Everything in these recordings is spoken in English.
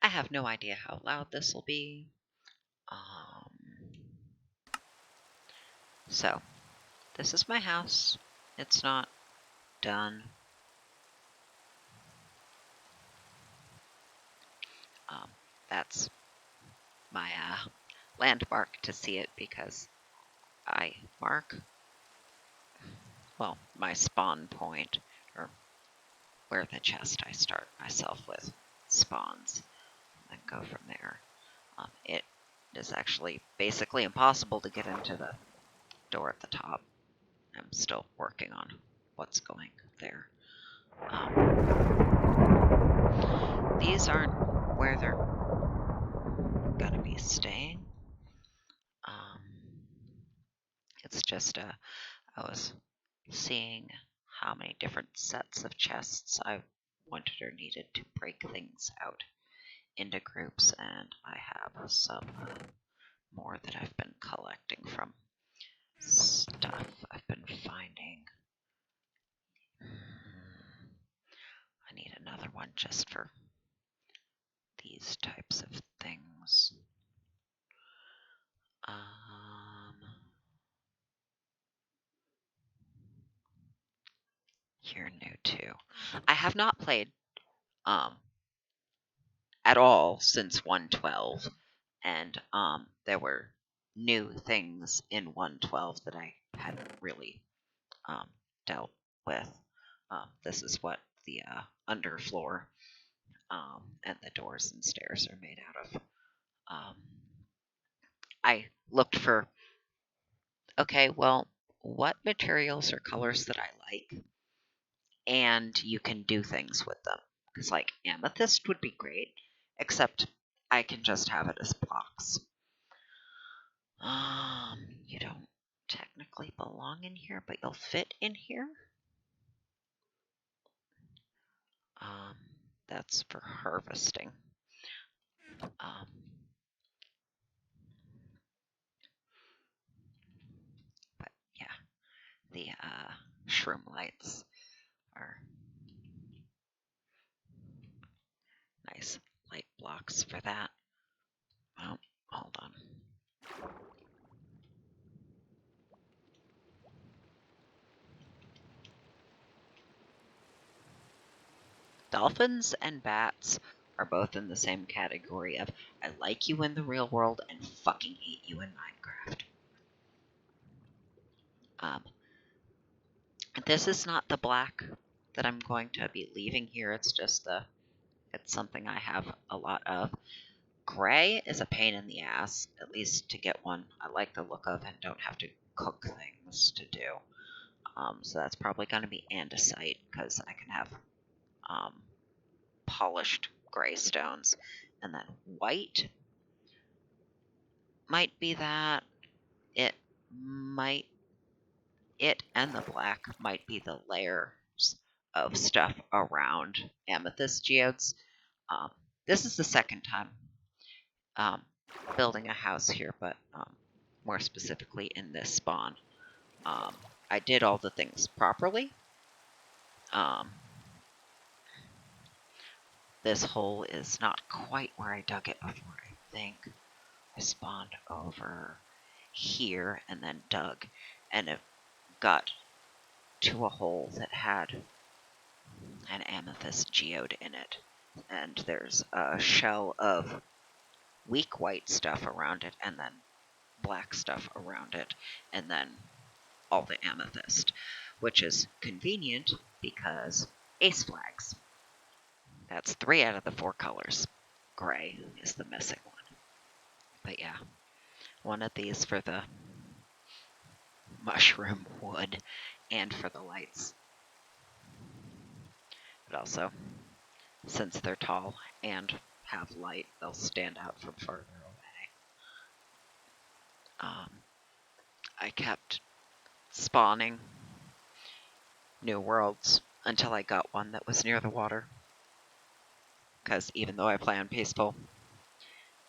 I have no idea how loud this will be. So, this is my house. It's not done. That's my landmark to see it because I mark, well, my spawn point, or where the chest I start myself with spawns, and go from there. It is actually basically impossible to get into the door at the top. I'm still working on what's going there. These aren't where they're gonna be staying. It's just I was seeing how many different sets of chests I wanted or needed to break things out into groups, and I have some more that I've been collecting from stuff I've been finding. I need another one just for these types of things. You're new too. I have not played at all since 112, and there were new things in 112 that I hadn't really dealt with. This is what the underfloor and the doors and stairs are made out of. I looked for, okay, well, what materials or colors that I like, and you can do things with them. Because, like, amethyst would be great, except I can just have it as blocks. You don't technically belong in here, but you'll fit in here. That's for harvesting. But yeah, the shroom lights are nice light blocks for that. Oh, hold on. Dolphins and bats are both in the same category of I like you in the real world and fucking hate you in Minecraft. This is not the black that I'm going to be leaving here. It's just it's something I have a lot of. Gray is a pain in the ass, at least to get one I like the look of and don't have to cook things to do. So that's probably going to be andesite because I can have polished gray stones. And then white might be that. It and the black might be the layers of stuff around amethyst geodes. This is the second time building a house here, but more specifically in this spawn. I did all the things properly. This hole is not quite where I dug it before. I think I spawned over here and then dug, and it got to a hole that had an amethyst geode in it. And there's a shell of weak white stuff around it, and then black stuff around it, and then all the amethyst, which is convenient because ace flags. That's 3 out of the 4 colors. Gray is the missing one. But yeah, one of these for the mushroom wood and for the lights. But also, since they're tall and have light, they'll stand out from further away. I kept spawning new worlds until I got one that was near the water. Because even though I play on peaceful,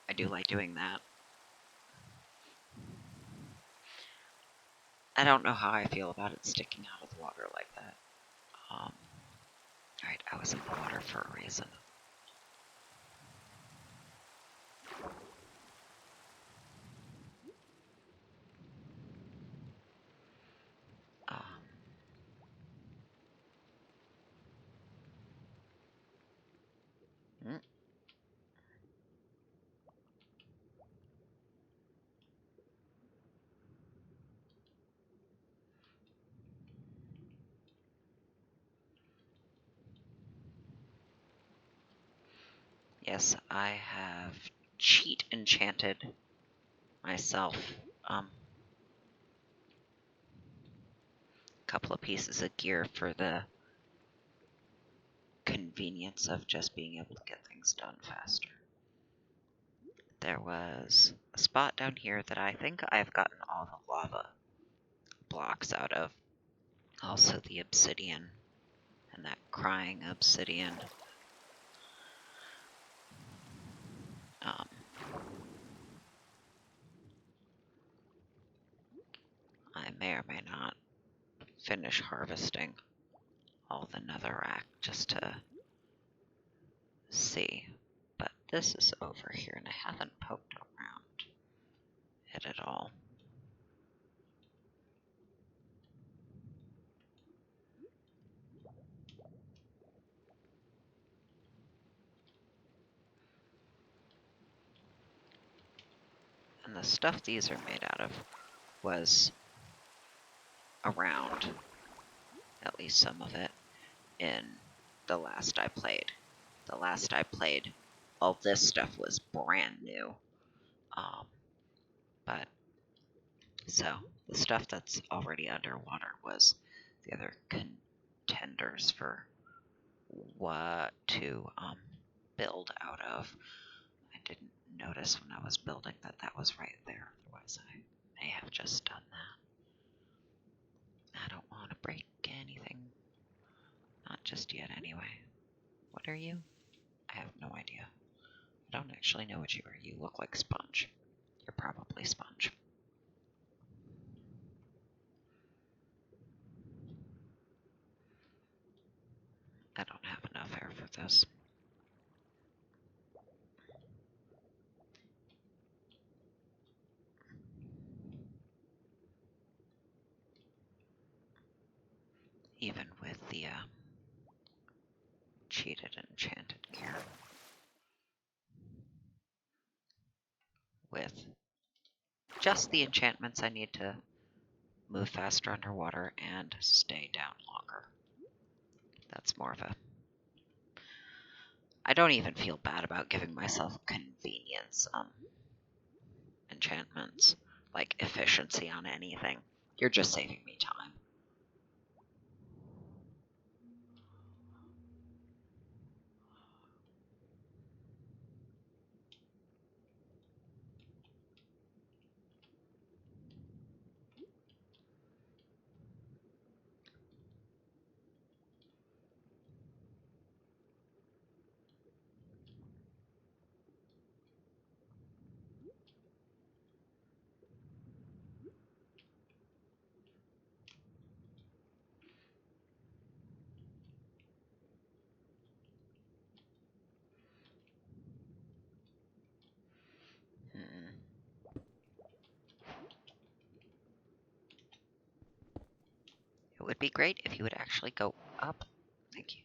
I do like doing that. I don't know how I feel about it sticking out of the water like that. Alright, I was in the water for a reason. Mm. Yes, I have cheat enchanted myself a couple of pieces of gear for the convenience of just being able to get things done faster. There was a spot down here that I think I've gotten all the lava blocks out of. Also the obsidian, and that crying obsidian. I may or may not finish harvesting all the netherrack just to see. But this is over here, and I haven't poked around it at all. And the stuff these are made out of was around, at least some of it, in the last I played. The last I played, all this stuff was brand new. But so the stuff that's already underwater was the other contenders for what to build out of. I didn't notice when I was building that that was right there. Otherwise, I may have just done that. I don't want to break anything. Not just yet, anyway. What are you? I have no idea. I don't actually know what you are. You look like Sponge. You're probably Sponge. I don't have enough air for this. Even with the cheated enchanted gear. With just the enchantments, I need to move faster underwater and stay down longer. That's more of a... I don't even feel bad about giving myself convenience enchantments, like efficiency on anything. You're just saving me time. It would be great if you would actually go up. Thank you.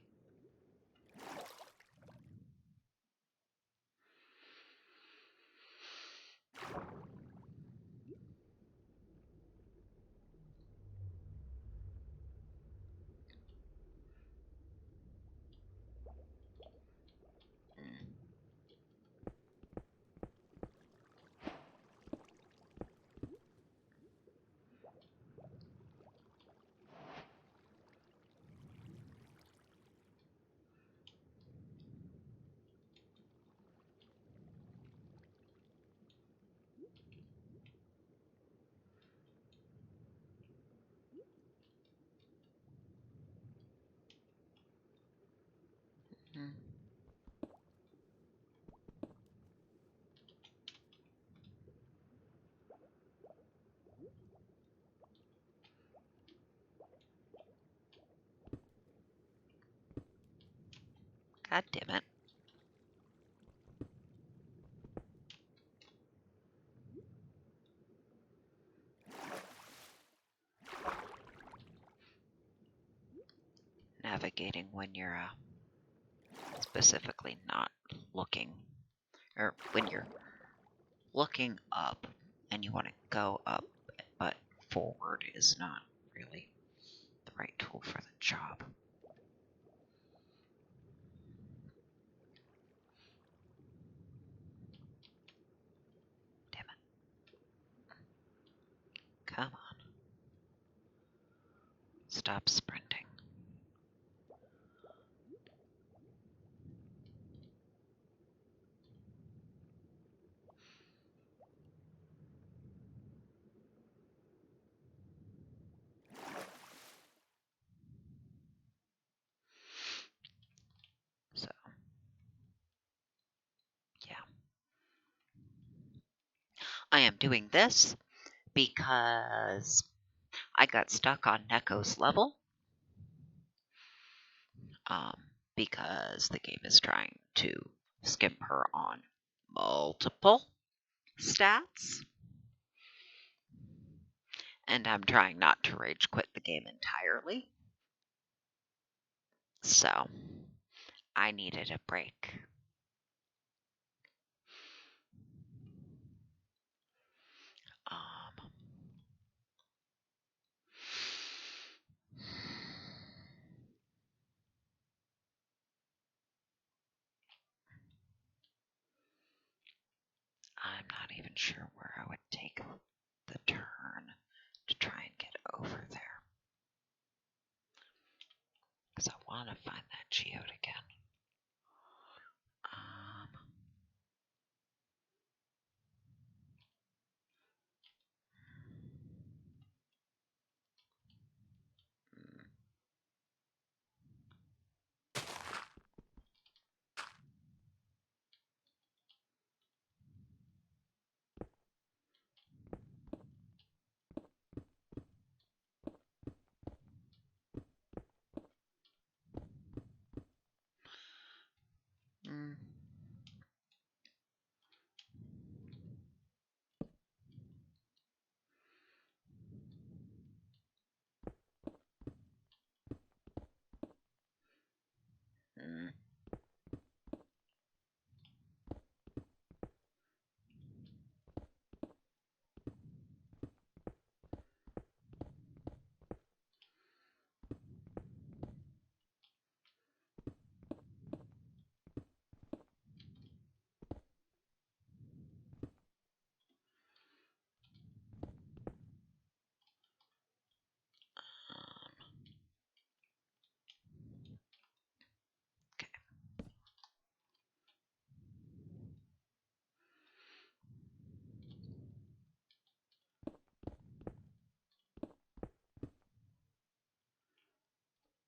God damn it. Navigating when you're specifically not looking, or when you're looking up and you want to go up, but forward is not really the right tool for the job. Damn it. Come on. Stop sprinting. So, yeah. I am doing this because I got stuck on Neko's level. Because the game is trying to skimp her on multiple stats. And I'm trying not to rage quit the game entirely. So, I needed a break. I'm not even sure where I would take the turn to try and get over there. Because I want to find that geode again. Mm. Mm. Okay.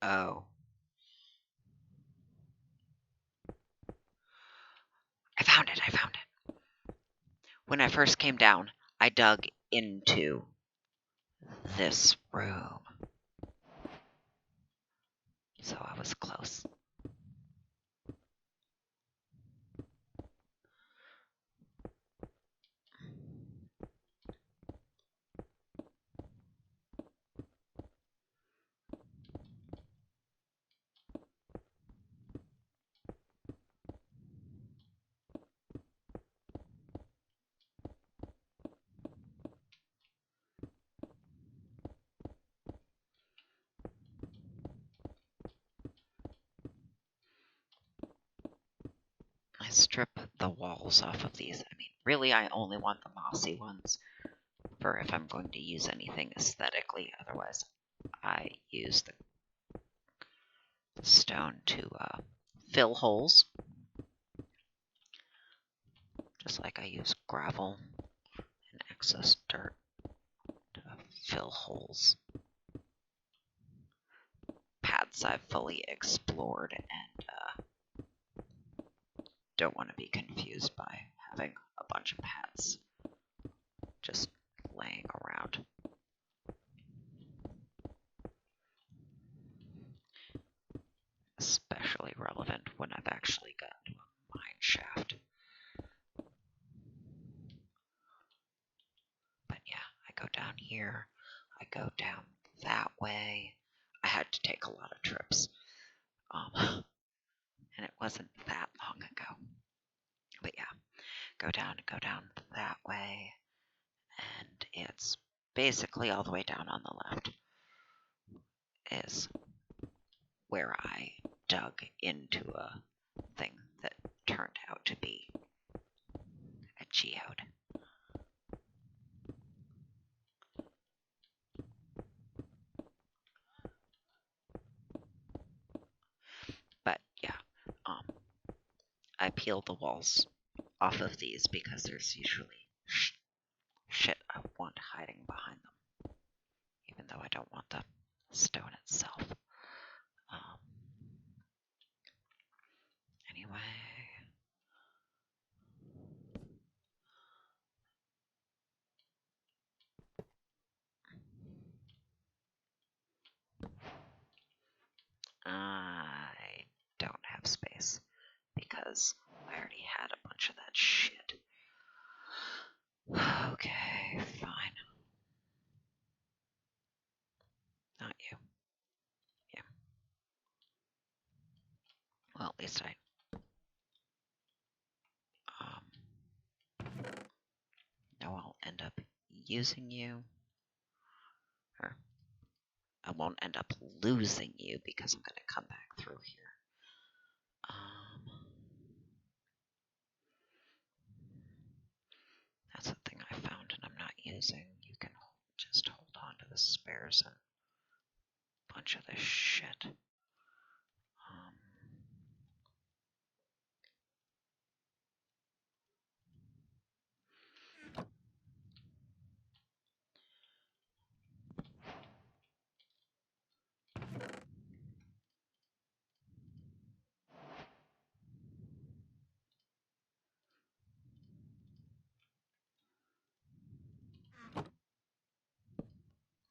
Oh. I found it. When I first came down, I dug into this room. So I was close. I strip the walls off of these. I mean, really, I only want the mossy ones for if I'm going to use anything aesthetically. Otherwise, I use the stone to fill holes, just like I use gravel and excess dirt to fill holes. Paths I've fully explored and don't want to be confused by having a bunch of paths just laying around. Especially relevant when I've actually gotten to a mine shaft. But yeah, I go down here, I go down that way. I had to take a lot of trips. and it wasn't that long ago. But yeah, go down that way, and it's basically all the way down on the left is where I dug into a thing that turned out to be a geode. But yeah, I peeled the walls off of these because there's usually shit I want hiding behind them, even though I don't want the stone itself. Anyway, I don't have space because I already had a bunch of that shit. Okay, fine. Not you. Yeah. Well, at least I know I'll end up using you. Or I won't end up losing you because I'm going to come back through here. That's the thing I found and I'm not using. You can just hold on to the spares and a bunch of this shit.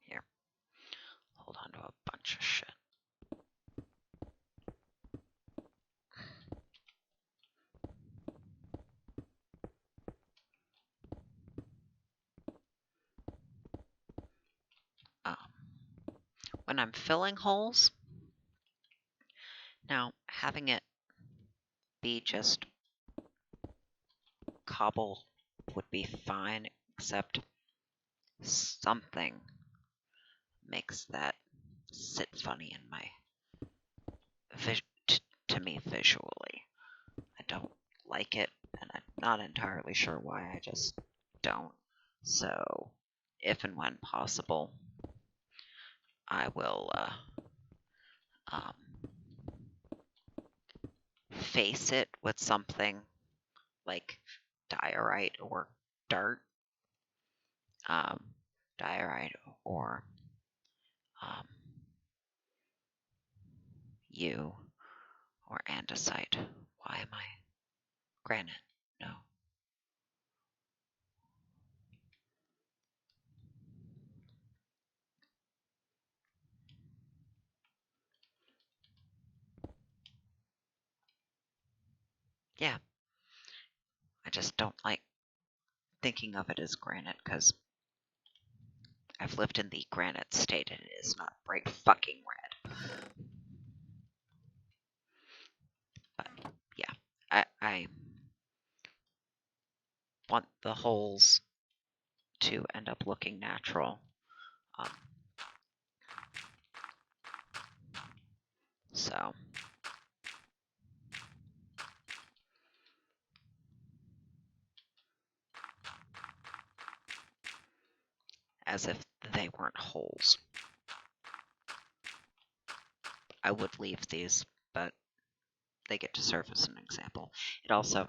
Here. Hold on to a bunch of shit. When I'm filling holes, now having it be just cobble would be fine, except something makes that sit funny in my to me visually. I don't like it, and I'm not entirely sure why. I just don't. So, if and when possible, I will face it with something like diorite or dirt, diorite or yew or andesite. Why am I granite? No. Yeah. I just don't like thinking of it as granite because I've lived in the granite state and it is not bright fucking red. But yeah, I want the holes to end up looking natural. So as if they weren't holes. I would leave these, but they get to serve as an example. It also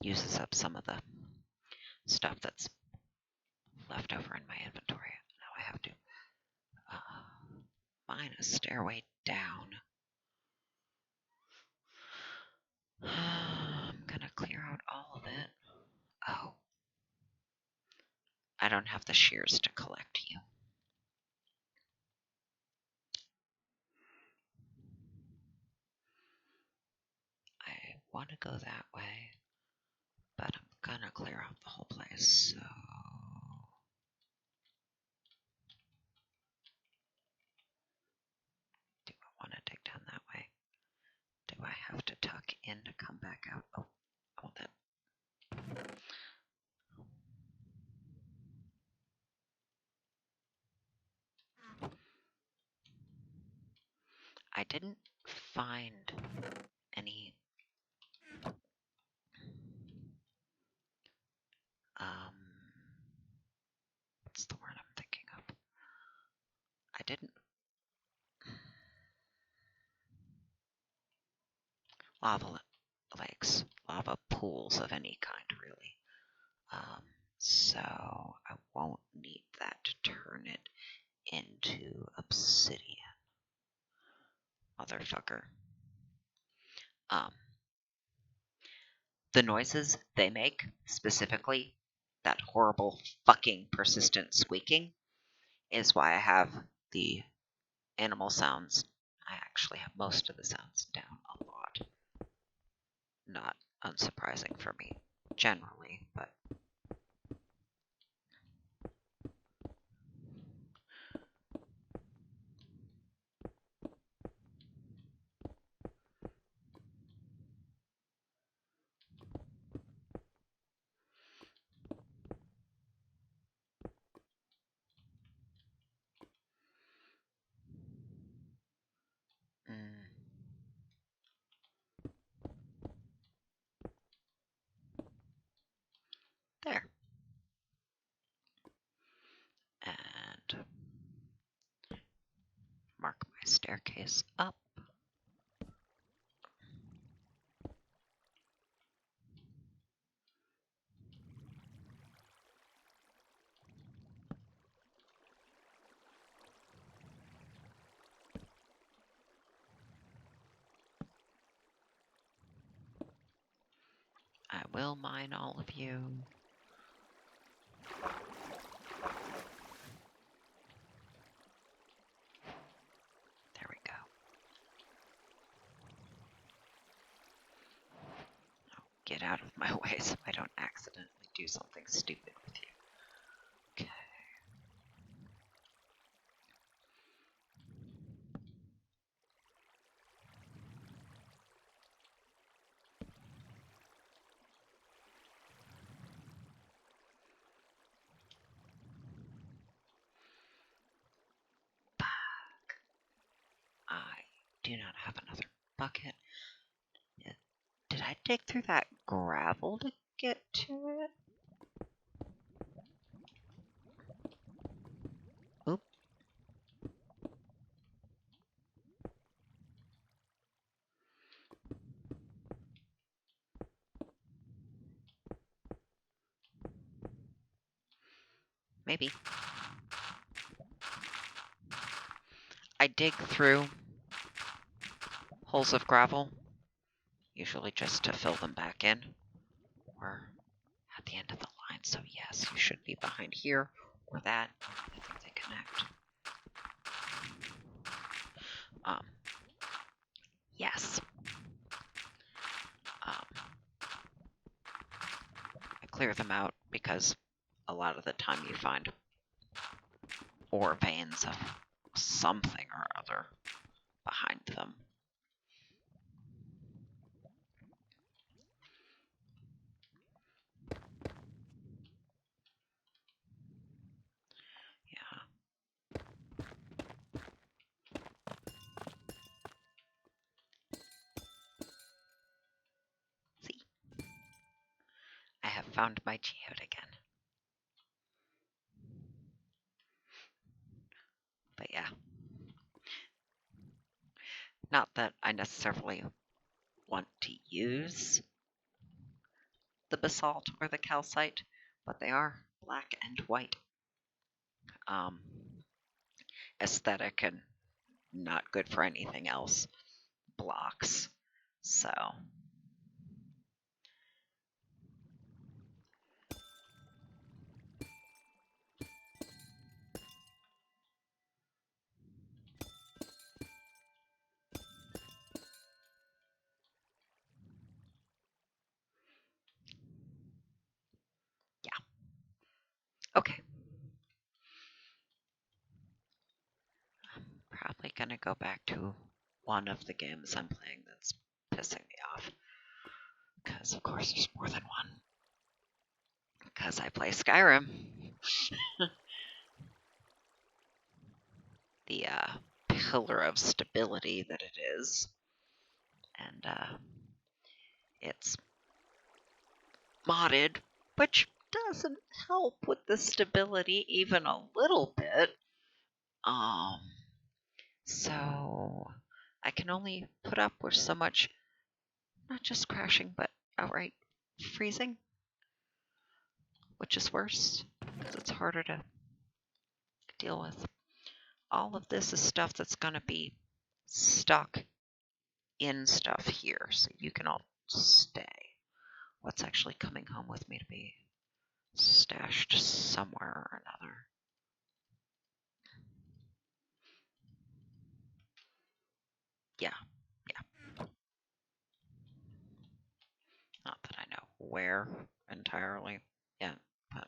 uses up some of the stuff that's left over in my inventory. Now I have to find a stairway down. I'm gonna clear out all of it. Oh. I don't have the shears to collect you. I want to go that way, but I'm gonna clear out the whole place, so... come back out. Oh, hold it. I didn't find any what's the word I'm thinking of? I didn't lava lakes, lava pools of any kind, really. So I won't need that to turn it into obsidian. Motherfucker. The noises they make, specifically that horrible fucking persistent squeaking, is why I have the animal sounds. I actually have most of the sounds down a lot. Not unsurprising for me, generally, but there. And mark my staircase up. I will mine all of you. There we go. Now get out of my way so I don't accidentally do something stupid with you. Okay. I do not have another bucket. Did I dig through that gravel to get to it? Oop. Maybe. I dig through holes of gravel, usually just to fill them back in. We're at the end of the line, so yes, you should be behind here or that. I think they connect. Yes. I clear them out because a lot of the time you find ore veins of something or other behind them. Yeah. See? I have found my geode again. But yeah. Not that I necessarily want to use the basalt or the calcite, but they are black and white. Aesthetic and not good for anything else blocks. So yeah. Okay. I'm probably gonna go back to one of the games I'm playing that's pissing me off. Because, of course, there's more than one. Because I play Skyrim. The pillar of stability that it is. And it's modded, which doesn't help with the stability even a little bit. So I can only put up with so much, not just crashing, but outright freezing, which is worse because it's harder to deal with. All of this is stuff that's going to be stuck in stuff here, so you can all stay. What's actually coming home with me to be stashed somewhere or another? Yeah. Not that I know where entirely yet, but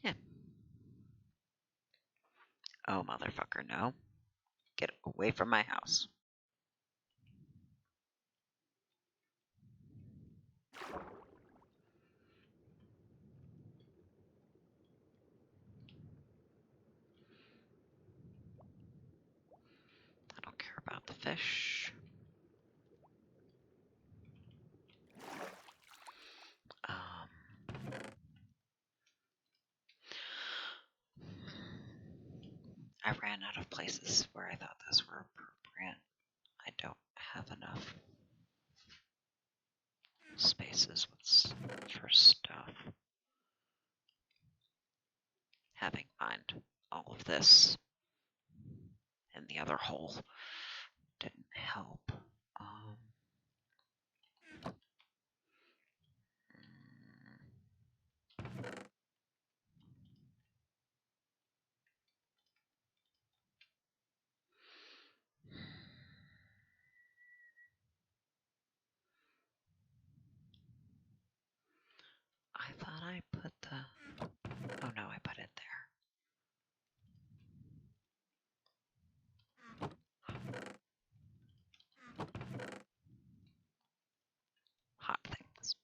yeah. Oh, motherfucker, no. Get away from my house. I don't care about the fish. I ran out of places where I thought those were appropriate. I don't have enough spaces for stuff. Having mined all of this in the other hole didn't help. I thought I put the... Oh no, I put it there. Hot things.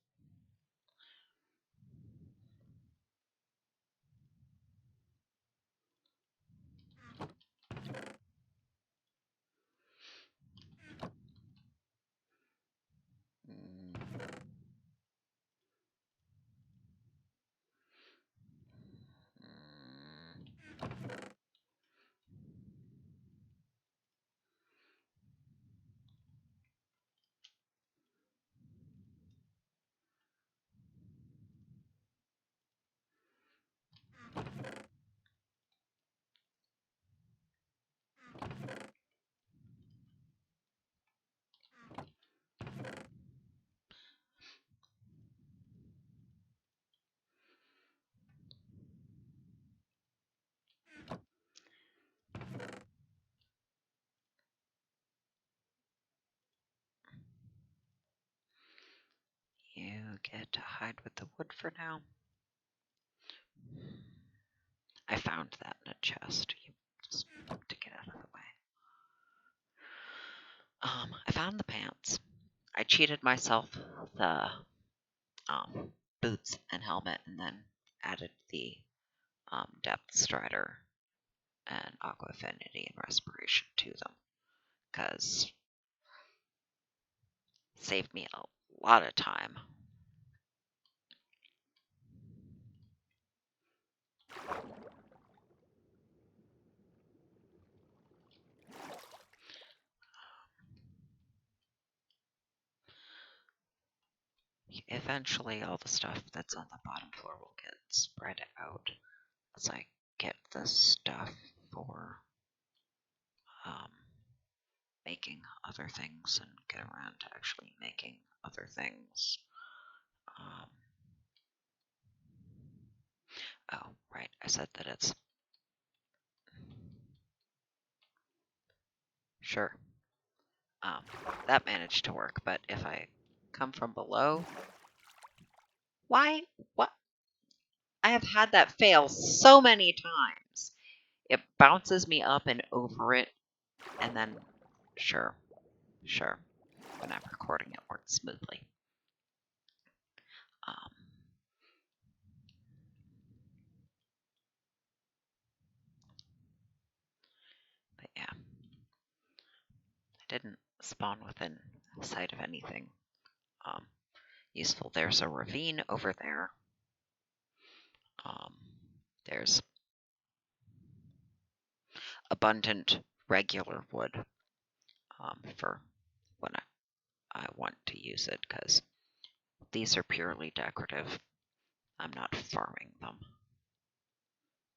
You get to hide with the wood for now. I found that in a chest. Just to get out of the way. I found the pants. I cheated myself the boots and helmet, and then added the depth strider and aqua affinity and respiration to them, because it saved me a lot of time. Eventually, all the stuff that's on the bottom floor will get spread out as I get the stuff for making other things and get around to actually making other things. Oh, right, I said that it's... Sure. That managed to work, but if I come from below... Why? What? I have had that fail so many times. It bounces me up and over it, and then... Sure. sure, when I'm recording it works smoothly. But yeah, I didn't spawn within sight of anything um, useful. There's a ravine over there. There's abundant regular wood for when I want to use it, because these are purely decorative. I'm not farming them,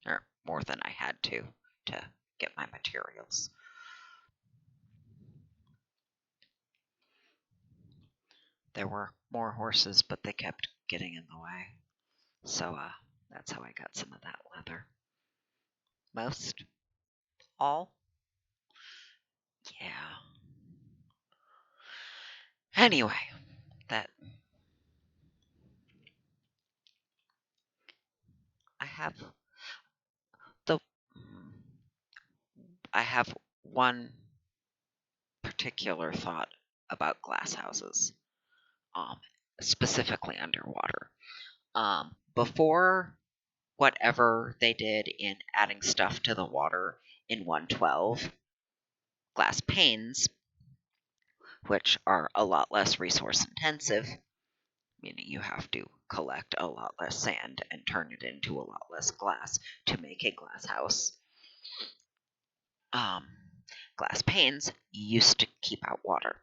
or more than I had to get my materials. There were more horses, but they kept getting in the way. So that's how I got some of that leather. Most? All? Yeah. Anyway, that I have the I have one particular thought about glass houses, um, specifically underwater. Before whatever they did in adding stuff to the water in 112, glass panes, which are a lot less resource intensive, meaning you have to collect a lot less sand and turn it into a lot less glass to make a glass house. Glass panes used to keep out water.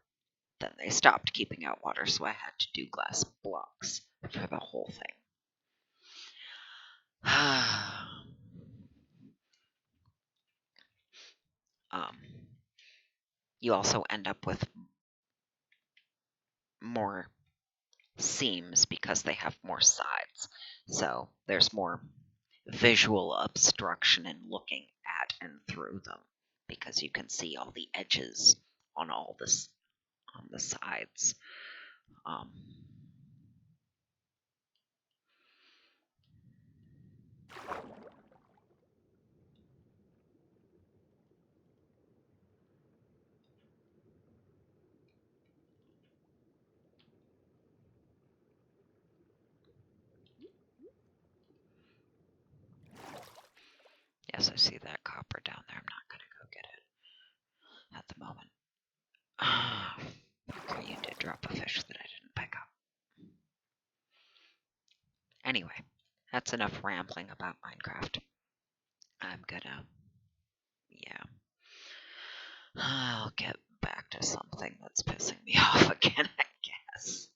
Then they stopped keeping out water, so I had to do glass blocks for the whole thing. You also end up with more seams because they have more sides. So there's more visual obstruction in looking at and through them, because you can see all the edges on all this on the sides. Yes, I see that copper down there. I'm not going to go get it at the moment. Okay, you did drop a fish that I didn't pick up. Anyway, that's enough rambling about Minecraft. I'm gonna, yeah. I'll get back to something that's pissing me off again, I guess.